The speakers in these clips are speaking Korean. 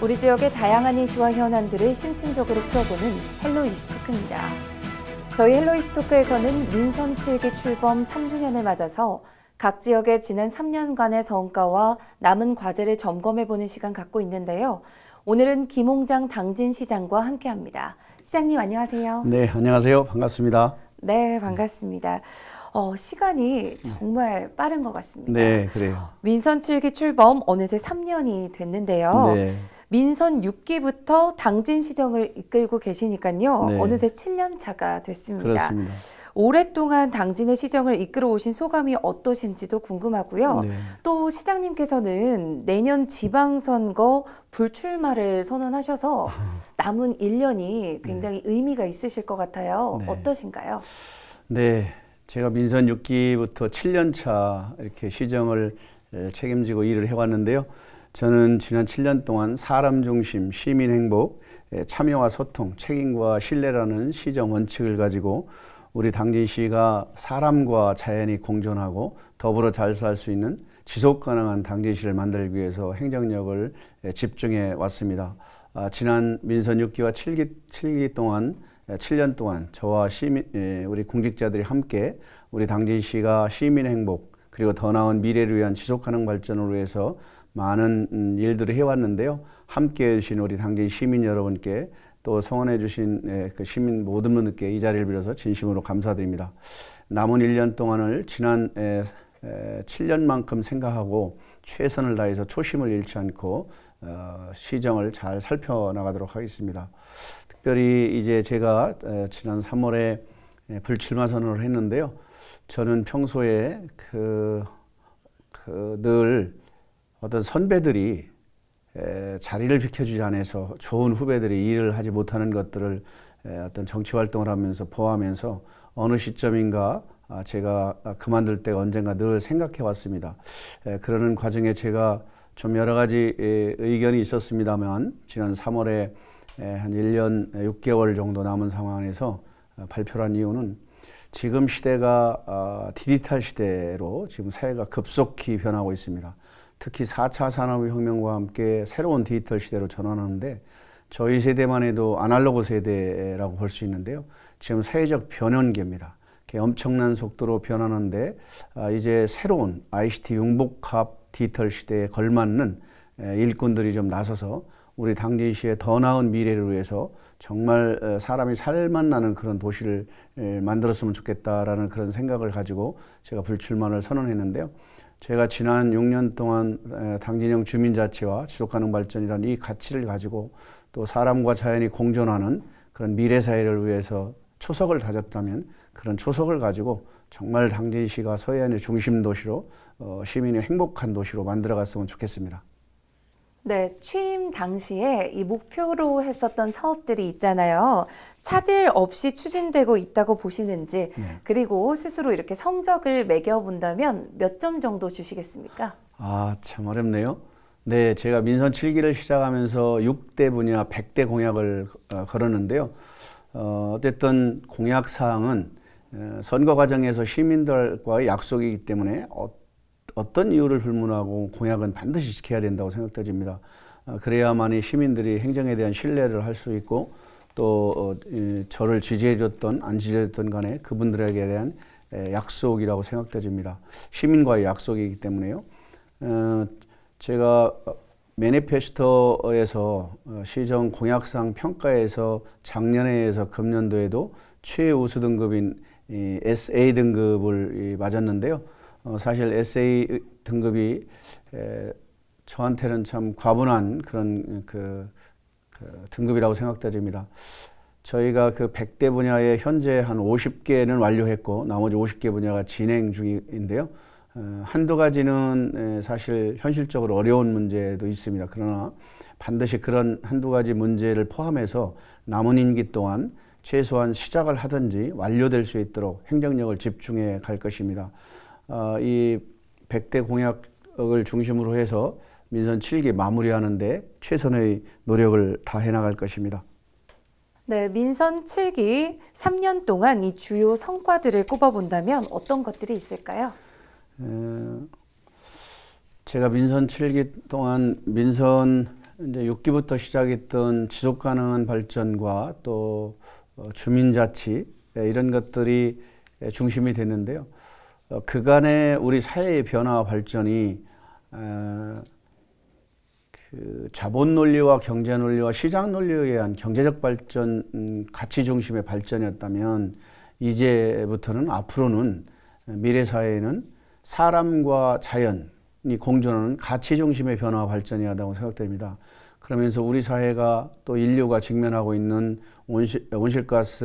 우리 지역의 다양한 이슈와 현안들을 심층적으로 풀어보는 헬로 이슈토크입니다. 저희 헬로 이슈토크에서는 민선 7기 출범 3주년을 맞아서 각 지역의 지난 3년간의 성과와 남은 과제를 점검해보는 시간 갖고 있는데요. 오늘은 김홍장 당진시장과 함께합니다. 시장님 안녕하세요. 네, 안녕하세요. 반갑습니다. 네, 반갑습니다. 시간이 정말 빠른 것 같습니다. 네, 그래요. 민선 7기 출범 어느새 3년이 됐는데요. 네. 민선 6기부터 당진시정을 이끌고 계시니까요. 네. 어느새 7년 차가 됐습니다. 그렇습니다. 오랫동안 당진의 시정을 이끌어 오신 소감이 어떠신지도 궁금하고요. 네. 또 시장님께서는 내년 지방선거 불출마를 선언하셔서 남은 1년이 굉장히 의미가 있으실 것 같아요. 네. 어떠신가요? 네, 제가 민선 6기부터 7년 차 이렇게 시정을 책임지고 일을 해왔는데요. 저는 지난 7년 동안 사람 중심, 시민 행복, 참여와 소통, 책임과 신뢰라는 시정 원칙을 가지고 우리 당진시가 사람과 자연이 공존하고 더불어 잘 살 수 있는 지속 가능한 당진시를 만들기 위해서 행정력을 집중해 왔습니다. 지난 민선 6기와 7기 동안 7년 동안 저와 우리 공직자들이 함께 우리 당진시가 시민 행복 그리고 더 나은 미래를 위한 지속 가능 발전을 위해서 많은 일들을 해왔는데요. 함께해 주신 우리 당진 시민 여러분께 또 성원해 주신 그 시민 모든 분들께 이 자리를 빌어서 진심으로 감사드립니다. 남은 1년 동안을 지난 7년만큼 생각하고 최선을 다해서 초심을 잃지 않고 시정을 잘 살펴나가도록 하겠습니다. 특별히 이제 제가 지난 3월에 불출마 선언을 했는데요. 저는 평소에 늘 어떤 선배들이 자리를 비켜주지 않아서 좋은 후배들이 일을 하지 못하는 것들을 어떤 정치 활동을 하면서 보아하면서 어느 시점인가 제가 그만둘 때가 언젠가 늘 생각해 왔습니다. 그러는 과정에 제가 좀 여러 가지 의견이 있었습니다만 지난 3월에 한 1년 6개월 정도 남은 상황에서 발표를 한 이유는 지금 시대가 디지털 시대로 지금 사회가 급속히 변하고 있습니다. 특히 4차 산업혁명과 함께 새로운 디지털 시대로 전환하는데 저희 세대만 해도 아날로그 세대라고 볼 수 있는데요. 지금 사회적 변연기입니다. 엄청난 속도로 변하는데 이제 새로운 ICT 융복합 디지털 시대에 걸맞는 일꾼들이 좀 나서서 우리 당진시의 더 나은 미래를 위해서 정말 사람이 살만 나는 그런 도시를 만들었으면 좋겠다라는 그런 생각을 가지고 제가 불출마를 선언했는데요. 제가 지난 6년 동안 당진형 주민자치와 지속가능 발전이라는 이 가치를 가지고 또 사람과 자연이 공존하는 그런 미래사회를 위해서 초석을 다졌다면 그런 초석을 가지고 정말 당진시가 서해안의 중심 도시로 시민의 행복한 도시로 만들어갔으면 좋겠습니다. 네, 취임 당시에 이 목표로 했었던 사업들이 있잖아요. 차질 없이 추진되고 있다고 보시는지, 네. 그리고 스스로 이렇게 성적을 매겨본다면 몇 점 정도 주시겠습니까? 참 어렵네요. 네, 제가 민선 7기를 시작하면서 6대 분야 100대 공약을 걸었는데요. 어쨌든 공약 사항은 선거 과정에서 시민들과의 약속이기 때문에 어떤 이유를 불문하고 공약은 반드시 지켜야 된다고 생각됩니다. 그래야만이 시민들이 행정에 대한 신뢰를 할 수 있고 또 저를 지지해줬던 안 지지해줬던 간에 그분들에게 대한 약속이라고 생각됩니다. 시민과의 약속이기 때문에요. 제가 매니페스토에서 시정 공약상 평가에서 작년에서 금년도에도 최우수 등급인 SA 등급을 맞았는데요. 사실 SA 등급이 저한테는 참 과분한 그런 등급이라고 생각됩니다. 저희가 그 100대 분야에 현재 한 50개는 완료했고 나머지 50개 분야가 진행 중인데요. 한두 가지는 사실 현실적으로 어려운 문제도 있습니다. 그러나 반드시 그런 한두 가지 문제를 포함해서 남은 임기 동안 최소한 시작을 하든지 완료될 수 있도록 행정력을 집중해 갈 것입니다. 이 100대 공약을 중심으로 해서 민선 7기 마무리하는 데 최선의 노력을 다해 나갈 것입니다. 네, 민선 7기 3년 동안 이 주요 성과들을 꼽아본다면 어떤 것들이 있을까요? 제가 민선 7기 동안 민선 이제 6기부터 시작했던 지속 가능한 발전과 또 주민자치 이런 것들이 중심이 됐는데요. 그간의 우리 사회의 변화와 발전이 그 자본 논리와 경제 논리와 시장 논리에 의한 경제적 발전, 가치 중심의 발전이었다면 이제부터는 앞으로는 미래 사회에는 사람과 자연이 공존하는 가치 중심의 변화와 발전이 하다고 생각됩니다. 그러면서 우리 사회가 또 인류가 직면하고 있는 온실가스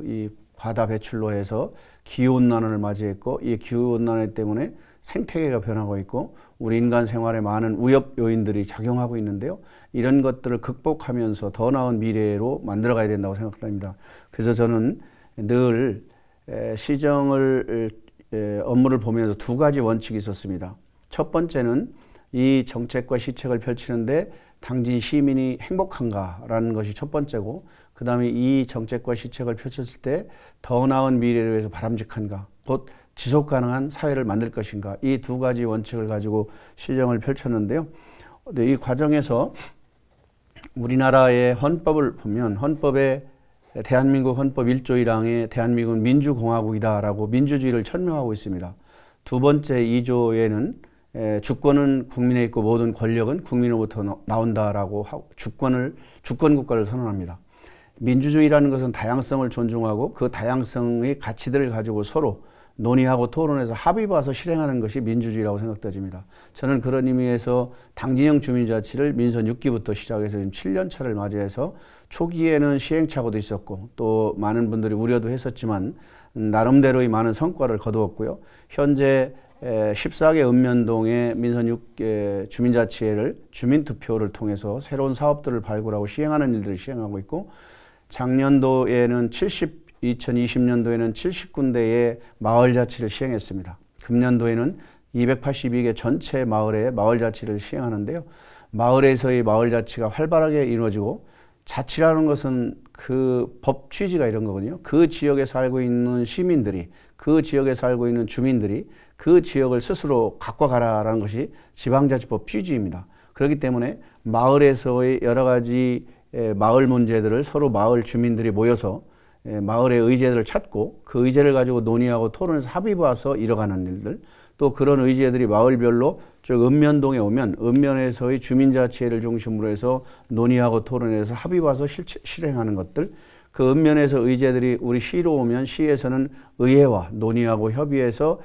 이 과다 배출로 해서 기후온난화를 맞이했고, 이 기후온난화 때문에 생태계가 변하고 있고 우리 인간 생활에 많은 위협 요인들이 작용하고 있는데요. 이런 것들을 극복하면서 더 나은 미래로 만들어가야 된다고 생각합니다. 그래서 저는 늘 시정을 업무를 보면서 두 가지 원칙이 있었습니다. 첫 번째는 이 정책과 시책을 펼치는데 당진 시민이 행복한가라는 것이 첫 번째고, 그 다음에 이 정책과 시책을 펼쳤을 때 더 나은 미래를 위해서 바람직한가, 곧 지속 가능한 사회를 만들 것인가, 이 두 가지 원칙을 가지고 시정을 펼쳤는데요. 이 과정에서 우리나라의 헌법을 보면 헌법에 대한민국 헌법 1조 1항에 대한민국은 민주공화국이다라고 민주주의를 천명하고 있습니다. 두 번째 2조에는 주권은 국민에 있고 모든 권력은 국민으로부터 나온다라고 하고 주권국가를 선언합니다. 민주주의라는 것은 다양성을 존중하고 그 다양성의 가치들을 가지고 서로 논의하고 토론해서 합의 봐서 실행하는 것이 민주주의라고 생각됩니다. 저는 그런 의미에서 당진형 주민자치를 민선 6기부터 시작해서 지금 7년 차를 맞이해서 초기에는 시행착오도 있었고 또 많은 분들이 우려도 했었지만 나름대로의 많은 성과를 거두었고요. 현재 14개 읍면동의 민선 6개 주민자치회를 주민투표를 통해서 새로운 사업들을 발굴하고 시행하는 일들을 시행하고 있고, 작년도에는 2020년도에는 70군데의 마을자치를 시행했습니다. 금년도에는 282개 전체 마을에 마을자치를 시행하는데요. 마을에서의 마을자치가 활발하게 이루어지고, 자치라는 것은 그 법 취지가 이런 거거든요. 그 지역에 살고 있는 시민들이, 그 지역에 살고 있는 주민들이 그 지역을 스스로 갖고 가라라는 것이 지방자치법 취지입니다. 그렇기 때문에 마을에서의 여러 가지 마을 문제들을 서로 마을 주민들이 모여서 마을의 의제들을 찾고 그 의제를 가지고 논의하고 토론해서 합의 봐서 이뤄가는 일들, 또 그런 의제들이 마을별로 즉 읍면동에 오면 읍면에서의 주민자치회를 중심으로 해서 논의하고 토론해서 합의 봐서 실행하는 것들, 그 읍면에서 의제들이 우리 시로 오면 시에서는 의회와 논의하고 협의해서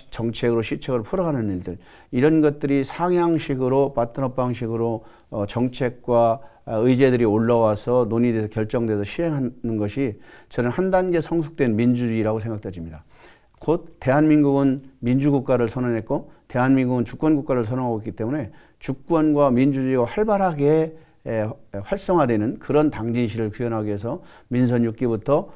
정책으로 시책으로 풀어가는 일들, 이런 것들이 상향식으로 파트너 방식으로 정책과 의제들이 올라와서 논의돼서 결정돼서 시행하는 것이 저는 한 단계 성숙된 민주주의라고 생각됩니다. 곧 대한민국은 민주국가를 선언했고 대한민국은 주권국가를 선언하고 있기 때문에 주권과 민주주의가 활발하게 활성화되는 그런 당진시를 구현하기 위해서 민선 6기부터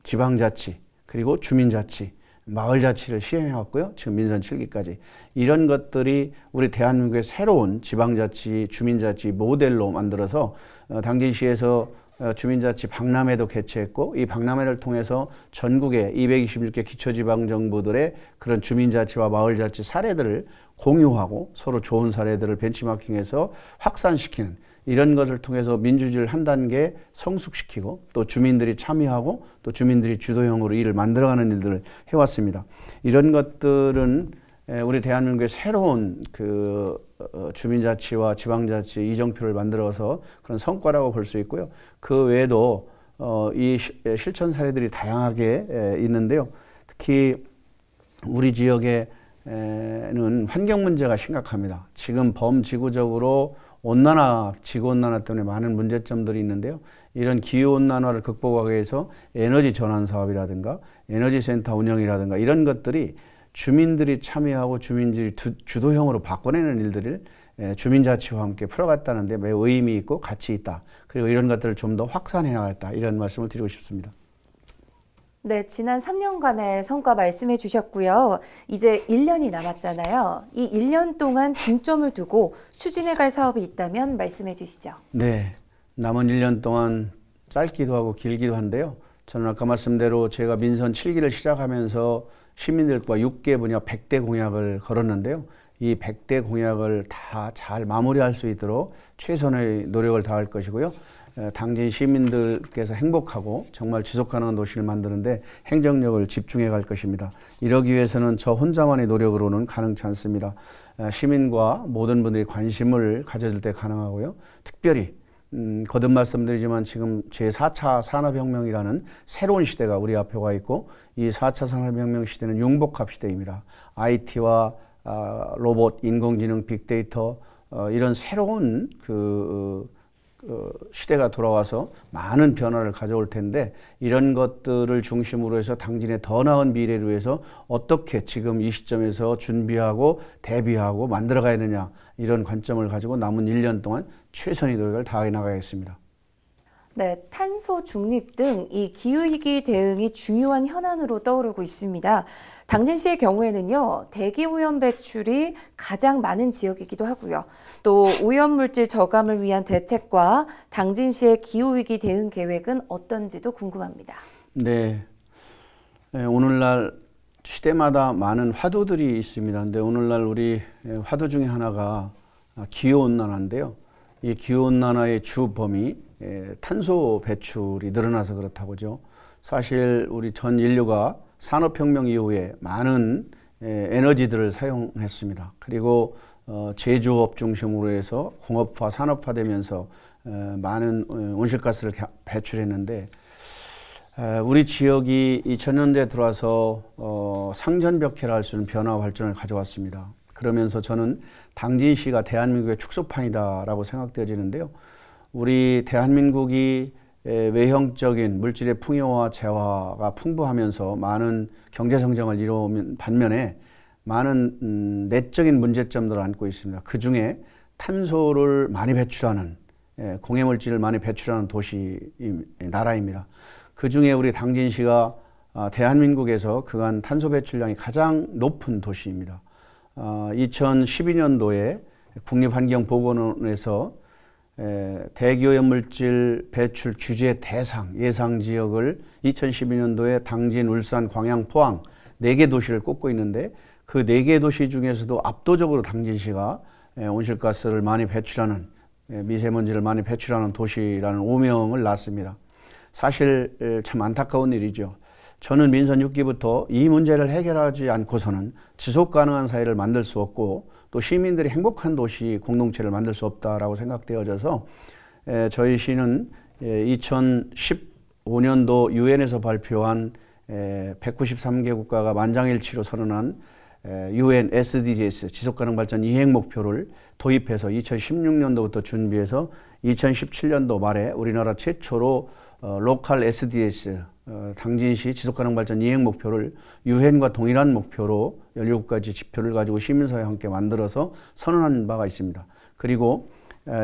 지방자치 그리고 주민자치, 마을자치를 시행해왔고요. 지금 민선 7기까지. 이런 것들이 우리 대한민국의 새로운 지방자치, 주민자치 모델로 만들어서 당진시에서 주민자치 박람회도 개최했고, 이 박람회를 통해서 전국의 226개 기초지방정부들의 그런 주민자치와 마을자치 사례들을 공유하고 서로 좋은 사례들을 벤치마킹해서 확산시키는, 이런 것을 통해서 민주주의를 한 단계 성숙시키고 또 주민들이 참여하고 또 주민들이 주도형으로 일을 만들어가는 일들을 해왔습니다. 이런 것들은 우리 대한민국의 새로운 그 주민자치와 지방자치 이정표를 만들어서 그런 성과라고 볼 수 있고요. 그 외에도 이 실천 사례들이 다양하게 있는데요. 특히 우리 지역에는 환경 문제가 심각합니다. 지금 범지구적으로 지구온난화 때문에 많은 문제점들이 있는데요. 이런 기후온난화를 극복하기 위해서 에너지 전환 사업이라든가 에너지센터 운영이라든가 이런 것들이 주민들이 참여하고 주민들이 주도형으로 바꿔내는 일들을 주민자치와 함께 풀어갔다는데 매우 의미 있고 가치 있다. 그리고 이런 것들을 좀 더 확산해 나갔다. 이런 말씀을 드리고 싶습니다. 네, 지난 3년간의 성과 말씀해 주셨고요. 이제 1년이 남았잖아요. 이 1년 동안 중점을 두고 추진해 갈 사업이 있다면 말씀해 주시죠. 네, 남은 1년 동안 짧기도 하고 길기도 한데요. 저는 아까 말씀대로 제가 민선 7기를 시작하면서 시민들과 6개 분야 100대 공약을 걸었는데요. 이 100대 공약을 다 잘 마무리할 수 있도록 최선의 노력을 다할 것이고요. 당진 시민들께서 행복하고 정말 지속가능한 도시를 만드는데 행정력을 집중해 갈 것입니다. 이러기 위해서는 저 혼자만의 노력으로는 가능치 않습니다. 시민과 모든 분들이 관심을 가져줄 때 가능하고요. 특별히 거듭 말씀드리지만 지금 제4차 산업혁명이라는 새로운 시대가 우리 앞에 와 있고 이 4차 산업혁명 시대는 융복합 시대입니다. IT와 로봇, 인공지능, 빅데이터 이런 새로운 시대가 돌아와서 많은 변화를 가져올 텐데 이런 것들을 중심으로 해서 당진의 더 나은 미래를 위해서 어떻게 지금 이 시점에서 준비하고 대비하고 만들어가야 되느냐 이런 관점을 가지고 남은 1년 동안 최선의 노력을 다해 나가겠습니다. 네, 탄소 중립 등 이 기후위기 대응이 중요한 현안으로 떠오르고 있습니다. 당진시의 경우에는요, 대기오염 배출이 가장 많은 지역이기도 하고요. 또 오염물질 저감을 위한 대책과 당진시의 기후위기 대응 계획은 어떤지도 궁금합니다. 네, 오늘날 시대마다 많은 화두들이 있습니다. 근데 오늘날 우리 화두 중에 하나가 기후온난화인데요. 이 기후온난화의 주 범위 탄소 배출이 늘어나서 그렇다고죠. 사실 우리 전 인류가 산업혁명 이후에 많은 에너지들을 사용했습니다. 그리고 제조업 중심으로 해서 공업화, 산업화되면서 많은 온실가스를 배출했는데 우리 지역이 2000년대 들어와서 상전벽해라 할 수 있는 변화와 발전을 가져왔습니다. 그러면서 저는 당진시가 대한민국의 축소판이다라고 생각되어지는데요. 우리 대한민국이 외형적인 물질의 풍요와 재화가 풍부하면서 많은 경제성장을 이루는 반면에 많은 내적인 문제점들을 안고 있습니다. 그 중에 탄소를 많이 배출하는, 공해물질을 많이 배출하는 도시, 나라입니다. 그 중에 우리 당진시가 대한민국에서 그간 탄소 배출량이 가장 높은 도시입니다. 2012년도에 국립환경보건원에서 대기오염물질 배출 규제 대상 예상 지역을 2012년도에 당진, 울산, 광양, 포항 4개 도시를 꼽고 있는데 그 4개 도시 중에서도 압도적으로 당진시가 온실가스를 많이 배출하는, 미세먼지를 많이 배출하는 도시라는 오명을 낳습니다. 사실 참 안타까운 일이죠. 저는 민선 6기부터 이 문제를 해결하지 않고서는 지속가능한 사회를 만들 수 없고 또 시민들이 행복한 도시 공동체를 만들 수 없다라고 생각되어져서 저희 시는 2015년도 유엔에서 발표한 193개 국가가 만장일치로 선언한 UN SDGs 지속가능 발전 이행 목표를 도입해서 2016년도부터 준비해서 2017년도 말에 우리나라 최초로 로컬 SDGs 당진시 지속가능 발전 이행 목표를 유엔과 동일한 목표로 17가지 지표를 가지고 시민사회와 함께 만들어서 선언한 바가 있습니다. 그리고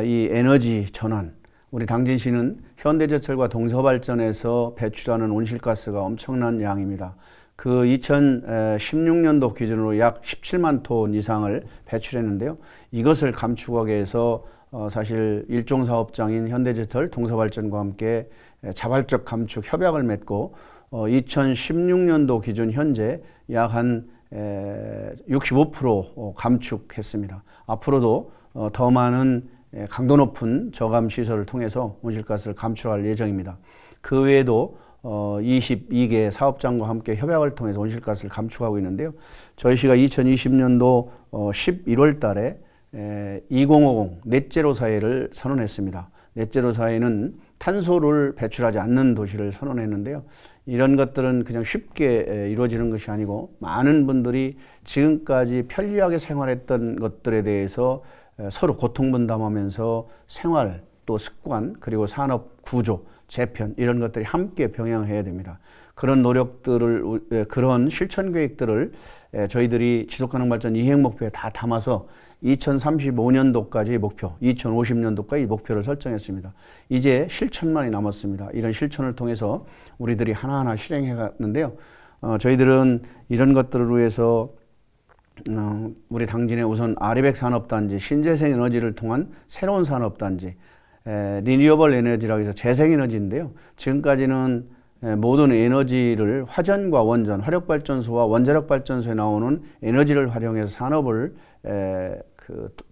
이 에너지 전환, 우리 당진시는 현대제철과 동서발전에서 배출하는 온실가스가 엄청난 양입니다. 그 2016년도 기준으로 약 17만 톤 이상을 배출했는데요. 이것을 감축하기 위해서 사실 일종사업장인 현대제철, 동서발전과 함께 자발적 감축 협약을 맺고 2016년도 기준 현재 약 한 65% 감축했습니다. 앞으로도 더 많은 강도 높은 저감 시설을 통해서 온실가스를 감축할 예정입니다. 그 외에도 22개 사업장과 함께 협약을 통해서 온실가스를 감축하고 있는데요. 저희 시가 2020년도 11월 달에 2050 넷제로 사회를 선언했습니다. 넷제로 사회는 탄소를 배출하지 않는 도시를 선언했는데요. 이런 것들은 그냥 쉽게 이루어지는 것이 아니고 많은 분들이 지금까지 편리하게 생활했던 것들에 대해서 서로 고통분담하면서 생활 또 습관 그리고 산업 구조, 재편 이런 것들이 함께 병행해야 됩니다. 그런 노력들을 그런 실천 계획들을 저희들이 지속가능 발전 이행 목표에 다 담아서 2035년도까지 목표, 2050년도까지 목표를 설정했습니다. 이제 실천만이 남았습니다. 이런 실천을 통해서 우리들이 하나하나 실행해 갔는데요. 저희들은 이런 것들을 위해서 우리 당진에 우선 아리백 산업단지, 신재생 에너지를 통한 새로운 산업단지, 리뉴어블 에너지라고 해서 재생에너지인데요. 지금까지는 모든 에너지를 화전과 원전, 화력발전소와 원자력발전소에 나오는 에너지를 활용해서 산업을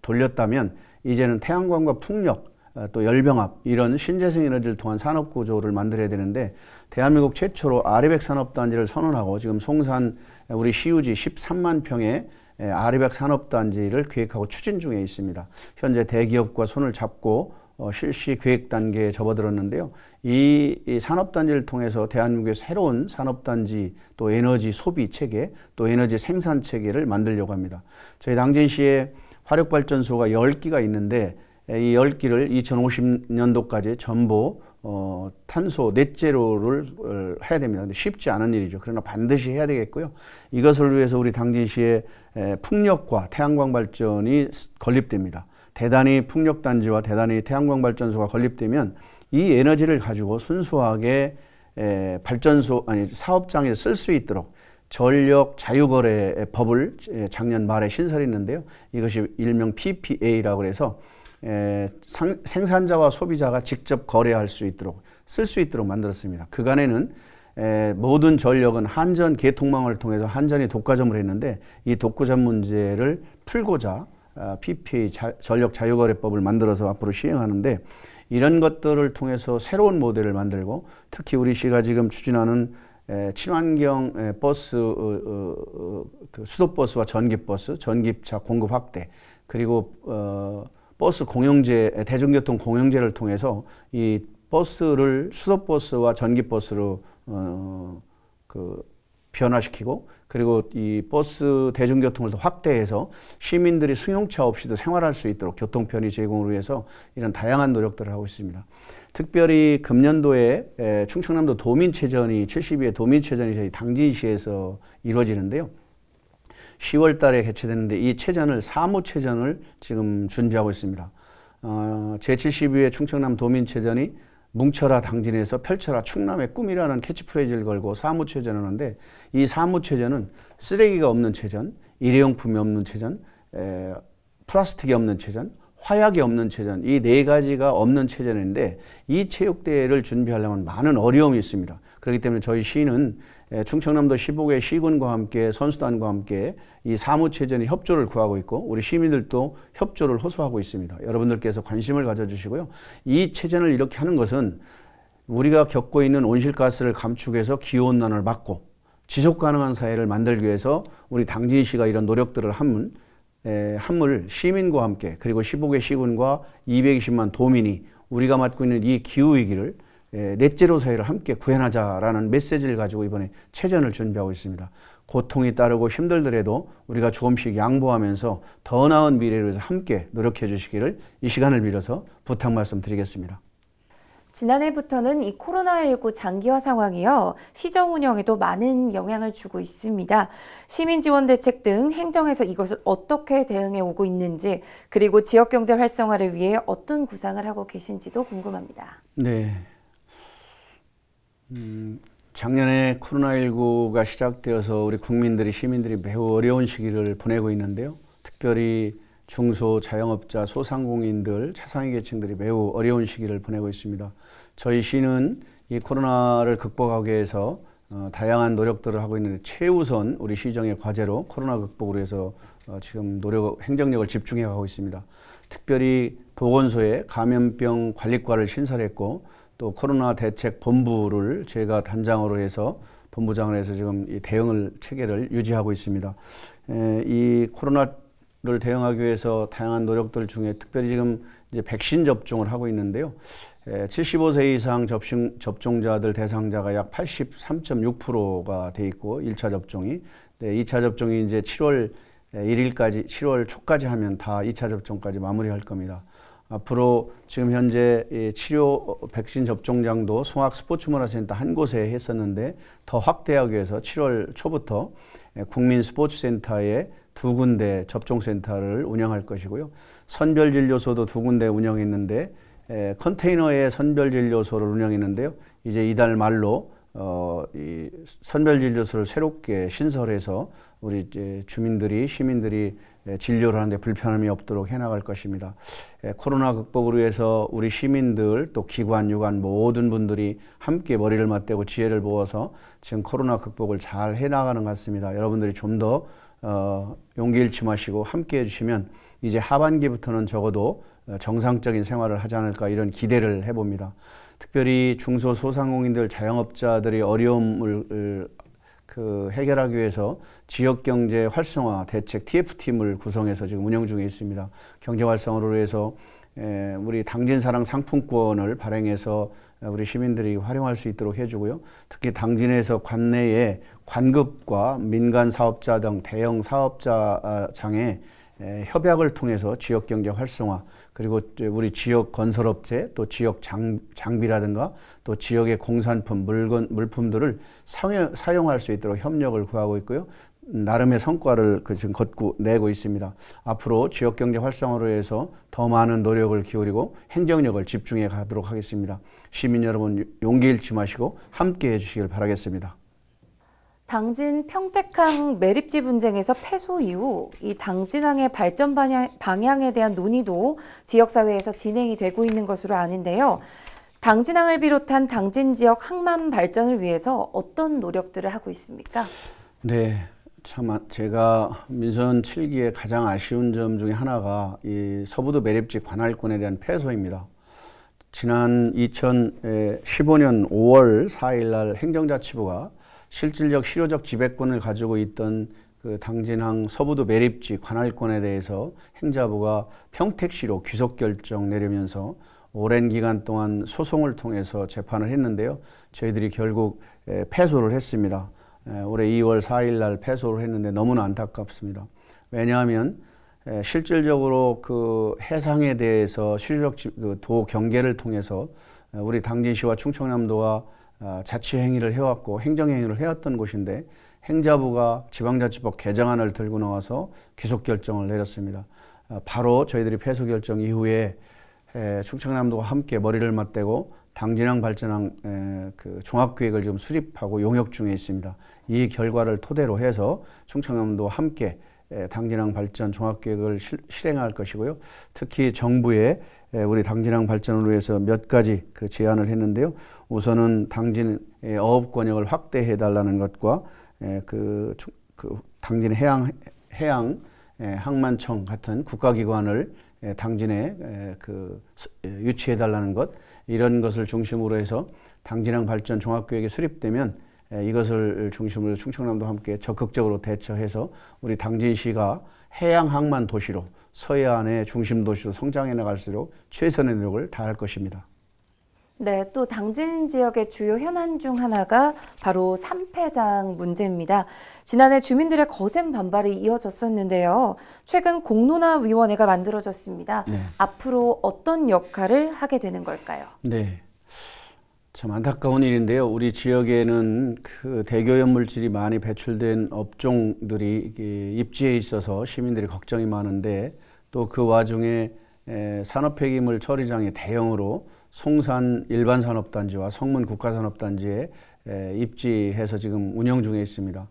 돌렸다면 이제는 태양광과 풍력, 또 열병합 이런 신재생 에너지를 통한 산업 구조를 만들어야 되는데 대한민국 최초로 아리백 산업단지를 선언하고 지금 송산 우리 시유지 13만 평의 아리백 산업단지를 계획하고 추진 중에 있습니다. 현재 대기업과 손을 잡고 실시 계획 단계에 접어들었는데요. 이 산업단지를 통해서 대한민국의 새로운 산업단지 또 에너지 소비 체계 또 에너지 생산 체계를 만들려고 합니다. 저희 당진시에 화력발전소가 10기가 있는데 이 10기를 2050년도까지 전부 탄소 넷제로를 해야 됩니다. 근데 쉽지 않은 일이죠. 그러나 반드시 해야 되겠고요. 이것을 위해서 우리 당진시에 풍력과 태양광 발전이 건립됩니다. 대단히 풍력단지와 대단히 태양광 발전소가 건립되면 이 에너지를 가지고 순수하게 사업장에 쓸 수 있도록 전력 자유거래 법을 작년 말에 신설했는데요. 이것이 일명 PPA라고 해서 생산자와 소비자가 직접 거래할 수 있도록 쓸 수 있도록 만들었습니다. 그간에는 모든 전력은 한전 개통망을 통해서 한전이 독과점을 했는데 이 독과점 문제를 풀고자 PPA 전력 자유거래법을 만들어서 앞으로 시행하는데 이런 것들을 통해서 새로운 모델을 만들고 특히 우리 시가 지금 추진하는 친환경 버스, 수도버스와 전기버스, 전기차 공급 확대 그리고 버스 공영제, 대중교통 공영제를 통해서 이 버스를 수도버스와 전기버스로 변화시키고 그리고 이 버스 대중교통을 더 확대해서 시민들이 승용차 없이도 생활할 수 있도록 교통 편의 제공을 위해서 이런 다양한 노력들을 하고 있습니다. 특별히 금년도에 충청남도 도민체전이 72회 도민체전이 저희 당진시에서 이루어지는데요. 10월 달에 개최되는데 이 체전을 사무체전을 지금 준비하고 있습니다. 제72회 충청남 도민체전이 뭉쳐라 당진에서 펼쳐라 충남의 꿈이라는 캐치프레이즈를 걸고 사무체전을 하는데 이 사무체전은 쓰레기가 없는 체전, 일회용품이 없는 체전, 플라스틱이 없는 체전, 화약이 없는 체전 이 네 가지가 없는 체전인데 이 체육대회를 준비하려면 많은 어려움이 있습니다. 그렇기 때문에 저희 시는 충청남도 15개 시군과 함께 선수단과 함께 이 사무체전의 협조를 구하고 있고 우리 시민들도 협조를 호소하고 있습니다. 여러분들께서 관심을 가져주시고요. 이 체전을 이렇게 하는 것은 우리가 겪고 있는 온실가스를 감축해서 기후온난화를 막고 지속가능한 사회를 만들기 위해서 우리 당진시가 이런 노력들을 한물 시민과 함께 그리고 15개 시군과 220만 도민이 우리가 맡고 있는 이 기후위기를 넷제로 사회를 함께 구현하자라는 메시지를 가지고 이번에 체전을 준비하고 있습니다. 고통이 따르고 힘들더라도 우리가 조금씩 양보하면서 더 나은 미래를 위해서 함께 노력해 주시기를 이 시간을 빌어서 부탁 말씀드리겠습니다. 지난해부터는 이 코로나19 장기화 상황이요. 시정 운영에도 많은 영향을 주고 있습니다. 시민지원 대책 등 행정에서 이것을 어떻게 대응해 오고 있는지 그리고 지역경제 활성화를 위해 어떤 구상을 하고 계신지도 궁금합니다. 네. 작년에 코로나19가 시작되어서 우리 국민들이 시민들이 매우 어려운 시기를 보내고 있는데요. 특별히 중소 자영업자 소상공인들 차상위 계층들이 매우 어려운 시기를 보내고 있습니다. 저희 시는 이 코로나를 극복하기 위해서 다양한 노력들을 하고 있는데 최우선 우리 시정의 과제로 코로나 극복을 위해서 지금 행정력을 집중해 가고 있습니다. 특별히 보건소에 감염병 관리과를 신설했고 또 코로나 대책 본부를 제가 단장으로 해서 본부장을 해서 지금 이 체계를 유지하고 있습니다. 이 코로나를 대응하기 위해서 다양한 노력들 중에 특별히 지금 이제 백신 접종을 하고 있는데요. 75세 이상 접종자들 대상자가 약 83.6%가 돼 있고 1차 접종이 2차 접종이 이제 7월 1일까지 7월 초까지 하면 다 2차 접종까지 마무리할 겁니다. 앞으로 지금 현재 치료 백신 접종장도 송악 스포츠문화센터 한 곳에 했었는데 더 확대하기 위해서 7월 초부터 국민 스포츠센터에 2군데 접종센터를 운영할 것이고요. 선별진료소도 2군데 운영했는데 컨테이너에 선별진료소를 운영했는데요. 이제 이달 말로 이 선별진료소를 새롭게 신설해서 우리 이제 시민들이 진료를 하는데 불편함이 없도록 해나갈 것입니다. 코로나 극복을 위해서 우리 시민들 또 기관, 유관 모든 분들이 함께 머리를 맞대고 지혜를 모아서 지금 코로나 극복을 잘 해나가는 것 같습니다. 여러분들이 좀 더 용기 잃지 마시고 함께 해주시면 이제 하반기부터는 적어도 정상적인 생활을 하지 않을까 이런 기대를 해봅니다. 특별히 중소소상공인들, 자영업자들이 어려움을 해결하기 위해서 지역경제 활성화 대책 TF팀을 구성해서 지금 운영 중에 있습니다. 경제 활성화를 위해서 우리 당진사랑 상품권을 발행해서 우리 시민들이 활용할 수 있도록 해주고요. 특히 당진에서 관내에 관급과 민간 사업자 등 대형 사업자장의 협약을 통해서 지역경제 활성화, 그리고 우리 지역 건설업체 또 지역 장비라든가 또 지역의 공산품, 물품들을 사용할 수 있도록 협력을 구하고 있고요. 나름의 성과를 지금 내고 있습니다. 앞으로 지역경제 활성화를 위해서 더 많은 노력을 기울이고 행정력을 집중해 가도록 하겠습니다. 시민 여러분 용기 잃지 마시고 함께 해주시길 바라겠습니다. 당진 평택항 매립지 분쟁에서 패소 이후 이 당진항의 발전 방향에 대한 논의도 지역사회에서 진행이 되고 있는 것으로 아는데요. 당진항을 비롯한 당진 지역 항만 발전을 위해서 어떤 노력들을 하고 있습니까? 네, 참 제가 민선 7기의 가장 아쉬운 점 중에 하나가 이 서부도 매립지 관할권에 대한 패소입니다. 지난 2015년 5월 4일 날 행정자치부가 실질적 실효적 지배권을 가지고 있던 그 당진항 서부도 매립지 관할권에 대해서 행자부가 평택시로 귀속 결정 내리면서 오랜 기간 동안 소송을 통해서 재판을 했는데요. 저희들이 결국 패소를 했습니다. 올해 2월 4일 날 패소를 했는데 너무나 안타깝습니다. 왜냐하면 실질적으로 그 해상에 대해서 실효적 도 경계를 통해서 우리 당진시와 충청남도가 자치행위를 해왔고 행정행위를 해왔던 곳인데 행자부가 지방자치법 개정안을 들고 나와서 귀속결정을 내렸습니다. 바로 저희들이 패소결정 이후에 충청남도와 함께 머리를 맞대고 당진항 발전항 그 종합계획을 지금 수립하고 용역 중에 있습니다. 이 결과를 토대로 해서 충청남도와 함께 당진항 발전 종합계획을 실행할 것이고요. 특히 정부에 우리 당진항 발전을 위해서 몇 가지 그 제안을 했는데요. 우선은 당진의 어업 권역을 확대해 달라는 것과 그 당진 해양 항만청 같은 국가기관을 당진에 유치해 달라는 것, 이런 것을 중심으로 해서 당진항 발전 종합계획이 수립되면 이것을 중심으로 충청남도와 함께 적극적으로 대처해서 우리 당진시가 해양 항만 도시로 서해안의 중심 도시로 성장해 나갈수록 최선의 노력을 다할 것입니다. 네, 또 당진 지역의 주요 현안 중 하나가 바로 산패장 문제입니다. 지난해 주민들의 거센 반발이 이어졌었는데요. 최근 공론화위원회가 만들어졌습니다. 네. 앞으로 어떤 역할을 하게 되는 걸까요? 네, 참 안타까운 일인데요. 우리 지역에는 그 대기오염 물질이 많이 배출된 업종들이 입지에 있어서 시민들이 걱정이 많은데 또 그 와중에 산업폐기물 처리장이 대형으로 송산 일반산업단지와 성문 국가산업단지에 입지해서 지금 운영 중에 있습니다.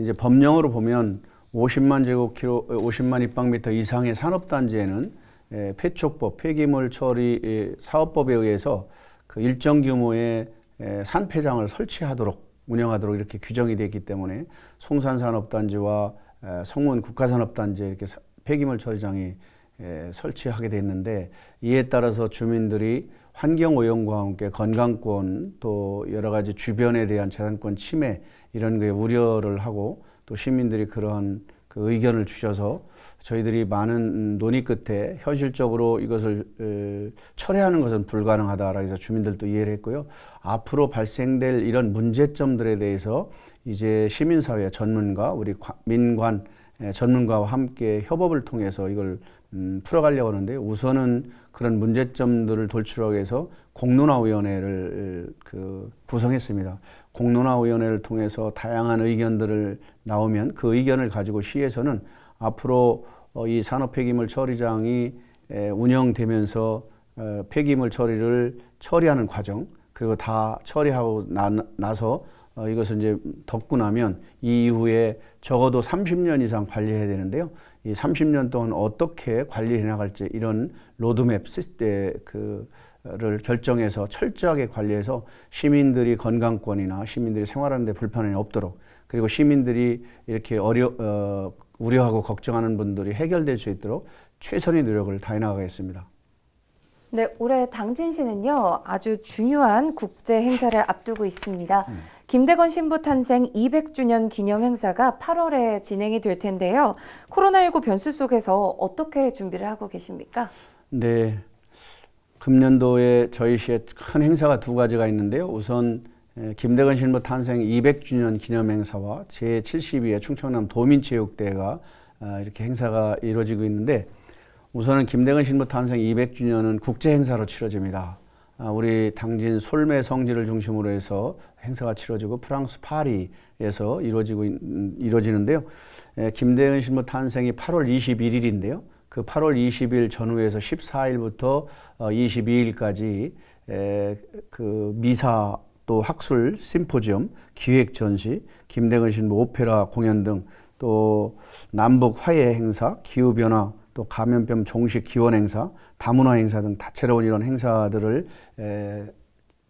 이제 법령으로 보면 50만 입방미터 이상의 산업단지에는 폐촉법, 폐기물 처리 사업법에 의해서 그 일정 규모의 산폐장을 설치하도록 운영하도록 이렇게 규정이 되어 있기 때문에 송산산업단지와 성문 국가산업단지에 이렇게 폐기물 처리장이 설치하게 됐는데, 이에 따라서 주민들이 환경오염과 함께 건강권 또 여러 가지 주변에 대한 재산권 침해 이런 거에 우려를 하고 또 시민들이 그러한 그 의견을 주셔서 저희들이 많은 논의 끝에 현실적으로 이것을 철회하는 것은 불가능하다라고 해서 주민들도 이해를 했고요. 앞으로 발생될 이런 문제점들에 대해서 이제 시민사회 전문가, 우리 민관 전문가와 함께 협업을 통해서 이걸 풀어가려고 하는데, 우선은 그런 문제점들을 돌출하기 위해서 공론화위원회를 구성했습니다. 공론화위원회를 통해서 다양한 의견들을 나오면 그 의견을 가지고 시에서는 앞으로 이 산업폐기물 처리장이 운영되면서 폐기물 처리를 처리하는 과정, 그리고 다 처리하고 나서 이것을 이제 덮고 나면 이후에 적어도 30년 이상 관리해야 되는데요. 이 30년 동안 어떻게 관리해 나갈지 이런 로드맵 시스템을 결정해서 철저하게 관리해서 시민들이 건강권이나 시민들이 생활하는 데 불편함이 없도록, 그리고 시민들이 이렇게 우려하고 걱정하는 분들이 해결될 수 있도록 최선의 노력을 다해 나가겠습니다. 네, 올해 당진시는요, 아주 중요한 국제 행사를 앞두고 있습니다. 김대건 신부 탄생 200주년 기념 행사가 8월에 진행이 될 텐데요. 코로나19 변수 속에서 어떻게 준비를 하고 계십니까? 네, 금년도에 저희 시에 큰 행사가 두 가지가 있는데요. 우선 김대건 신부 탄생 200주년 기념 행사와 제72회 충청남 도민체육대회가 이렇게 행사가 이루어지고 있는데, 우선은 김대건 신부 탄생 200주년은 국제 행사로 치러집니다. 우리 당진 솔메 성지를 중심으로 해서 행사가 치러지고 프랑스 파리에서 이루어지는데요. 김대건 신부 탄생이 8월 21일인데요. 그 8월 20일 전후에서 14일부터 22일까지 그 미사 또 학술 심포지엄, 기획 전시, 김대건 신부 오페라 공연 등 또 남북 화해 행사, 기후 변화, 또 감염병 종식 기원 행사, 다문화 행사 등 다채로운 이런 행사들을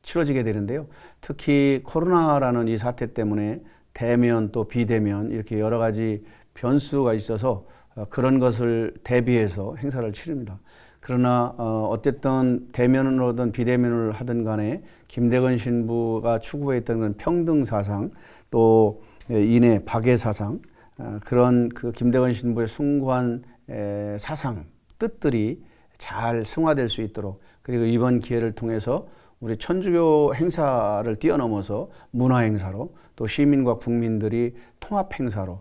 치러지게 되는데요. 특히 코로나라는 이 사태 때문에 대면 또 비대면 이렇게 여러 가지 변수가 있어서 그런 것을 대비해서 행사를 치릅니다. 그러나 어쨌든 대면으로든 비대면을 하든 간에 김대건 신부가 추구했던 건 평등 사상, 또 인해 박애 사상, 그런 그 김대건 신부의 숭고한 사상, 뜻들이 잘 승화될 수 있도록, 그리고 이번 기회를 통해서 우리 천주교 행사를 뛰어넘어서 문화 행사로, 또 시민과 국민들이 통합 행사로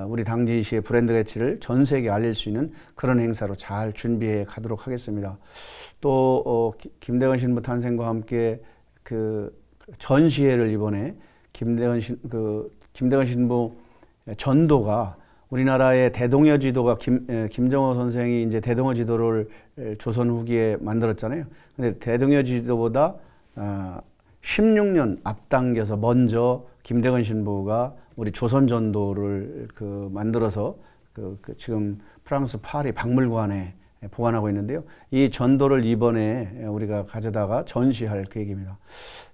우리 당진시의 브랜드 가치를 전 세계에 알릴 수 있는 그런 행사로 잘 준비해 가도록 하겠습니다. 또 김대건 신부 탄생과 함께 그 전시회를 이번에 김대건 신부 전도가, 우리나라의 대동여 지도가 김정호 선생이 이제 대동여 지도를 조선 후기에 만들었잖아요. 근데 대동여 지도보다 16년 앞당겨서 먼저 김대건 신부가 우리 조선 전도를 만들어서 지금 프랑스 파리 박물관에 보관하고 있는데요. 이 전도를 이번에 우리가 가져다가 전시할 계획입니다.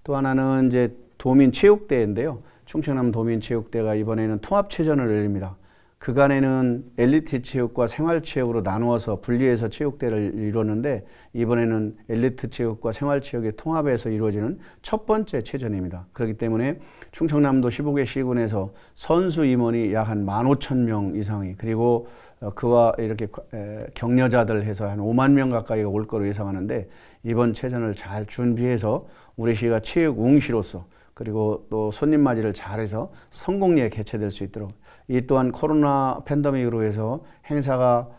또 하나는 이제 도민체육대회인데요. 충청남 도민체육대회가 이번에는 통합체전을 열립니다. 그간에는 엘리트 체육과 생활체육으로 나누어서 분리해서 체육대회를 이뤘는데, 이번에는 엘리트 체육과 생활체육의 통합에서 이루어지는 첫 번째 체전입니다. 그렇기 때문에 충청남도 15개 시군에서 선수 임원이 약 한 15,000명 이상이, 그리고 그와 이렇게 격려자들 해서 한 5만 명 가까이가 올 거로 예상하는데, 이번 체전을 잘 준비해서 우리 시가 체육 웅시로서, 그리고 또 손님 맞이를 잘해서 성공리에 개최될 수 있도록, 이 또한 코로나 팬데믹으로 해서 행사가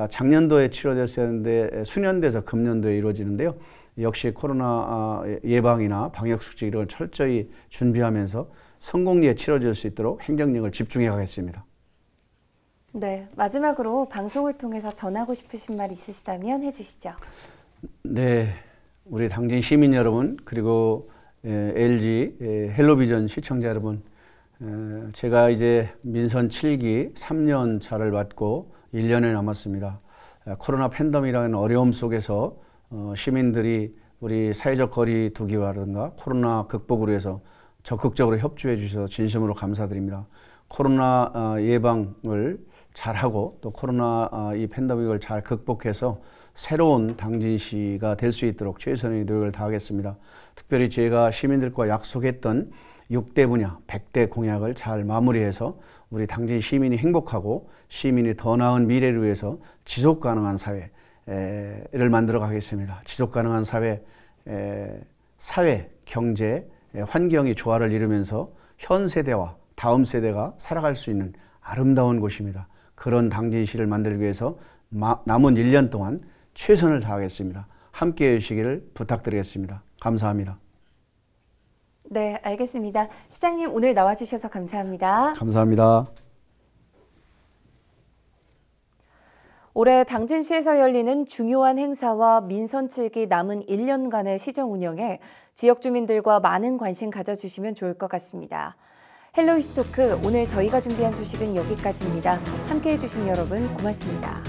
작년도에 치러졌었는데 수년돼서 금년도에 이루어지는데요. 역시 코로나 예방이나 방역 수칙 이런 걸 철저히 준비하면서 성공리에 치러질 수 있도록 행정력을 집중해 가겠습니다. 네, 마지막으로 방송을 통해서 전하고 싶으신 말 있으시다면 해주시죠. 네, 우리 당진 시민 여러분, 그리고 LG 헬로비전 시청자 여러분, 제가 이제 민선 7기 3년 차를 맡고 1년이 남았습니다. 코로나 팬데믹이라는 어려움 속에서 시민들이 우리 사회적 거리 두기라든가 코로나 극복을 위해서 적극적으로 협조해 주셔서 진심으로 감사드립니다. 코로나 예방을 잘하고 또 코로나 이 팬데믹을 잘 극복해서 새로운 당진시가 될 수 있도록 최선의 노력을 다하겠습니다. 특별히 제가 시민들과 약속했던 6대 분야, 100대 공약을 잘 마무리해서 우리 당진 시민이 행복하고 시민이 더 나은 미래를 위해서 지속 가능한 사회를 만들어 가겠습니다. 지속 가능한 사회, 경제, 환경이 조화를 이루면서 현 세대와 다음 세대가 살아갈 수 있는 아름다운 곳입니다. 그런 당진시를 만들기 위해서 남은 1년 동안 최선을 다하겠습니다. 함께해 주시기를 부탁드리겠습니다. 감사합니다. 네, 알겠습니다. 시장님 오늘 나와주셔서 감사합니다. 감사합니다. 올해 당진시에서 열리는 중요한 행사와 민선 7기 남은 1년간의 시정 운영에 지역 주민들과 많은 관심 가져주시면 좋을 것 같습니다. 헬로 이슈토크, 오늘 저희가 준비한 소식은 여기까지입니다. 함께해 주신 여러분 고맙습니다.